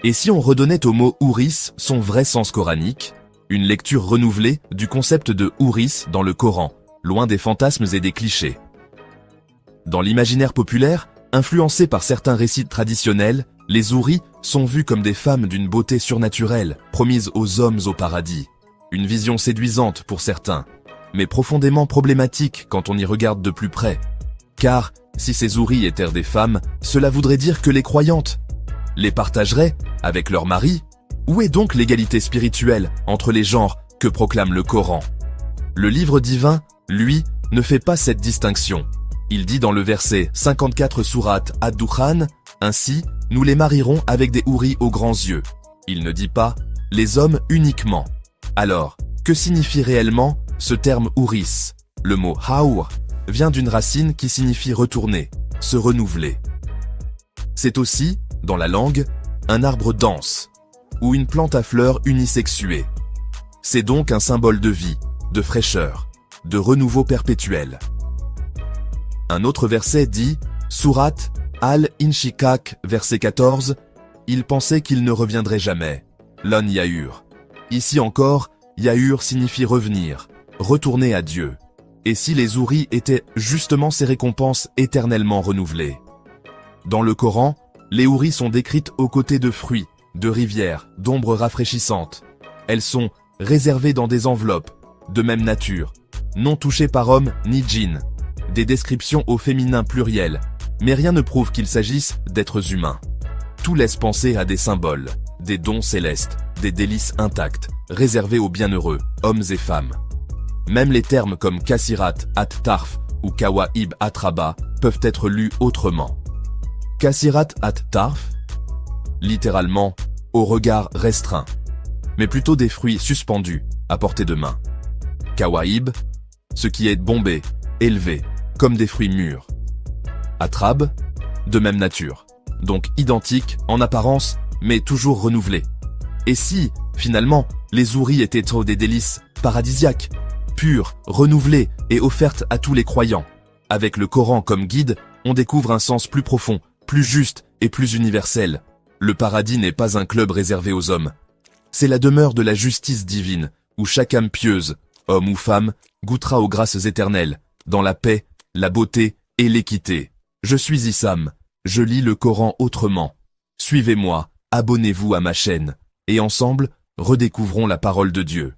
Et si on redonnait au mot Houris son vrai sens coranique, une lecture renouvelée du concept de Houris dans le Coran, loin des fantasmes et des clichés. Dans l'imaginaire populaire, influencé par certains récits traditionnels, les houris sont vus comme des femmes d'une beauté surnaturelle, promises aux hommes au paradis. Une vision séduisante pour certains, mais profondément problématique quand on y regarde de plus près. Car, si ces houris étaient des femmes, cela voudrait dire que les croyantes les partageraient avec leur mari. Où est donc l'égalité spirituelle entre les genres que proclame le Coran? Le livre divin, lui, ne fait pas cette distinction. Il dit dans le verset 54 sourate Ad-Dukhan, « Ainsi, nous les marierons avec des houris aux grands yeux ». Il ne dit pas « les hommes uniquement ». Alors, que signifie réellement ce terme houris? Le mot haour vient d'une racine qui signifie retourner, se renouveler. C'est aussi, dans la langue, un arbre dense, ou une plante à fleurs unisexuée. C'est donc un symbole de vie, de fraîcheur, de renouveau perpétuel. Un autre verset dit, Sourate Al-Inshikak, verset 14, « Il pensait qu'il ne reviendrait jamais. Lon Yahur ». Ici encore, Yahur signifie revenir, retourner à Dieu. Et si les houris étaient justement ces récompenses éternellement renouvelées? Dans le Coran, les houris sont décrites aux côtés de fruits, de rivières, d'ombres rafraîchissantes. Elles sont réservées dans des enveloppes, de même nature, non touchées par homme ni djinn. Des descriptions au féminin pluriel, mais rien ne prouve qu'il s'agisse d'êtres humains. Tout laisse penser à des symboles, des dons célestes, des délices intactes, réservés aux bienheureux, hommes et femmes. Même les termes comme Kasirat at-Tarf ou Kawaib at-Raba peuvent être lus autrement. Kasirat at-Tarf, littéralement, au regard restreint, mais plutôt des fruits suspendus, à portée de main. Kawaib, ce qui est bombé, élevé, comme des fruits mûrs. Atrab, de même nature, donc identique en apparence, mais toujours renouvelé. Et si, finalement, les houris étaient trop des délices paradisiaques, pures, renouvelées et offertes à tous les croyants? Avec le Coran comme guide, on découvre un sens plus profond, plus juste et plus universel. Le paradis n'est pas un club réservé aux hommes. C'est la demeure de la justice divine, où chaque âme pieuse, homme ou femme, goûtera aux grâces éternelles, dans la paix, la beauté et l'équité. Je suis Issam, je lis le Coran autrement. Suivez-moi, abonnez-vous à ma chaîne, et ensemble, redécouvrons la parole de Dieu.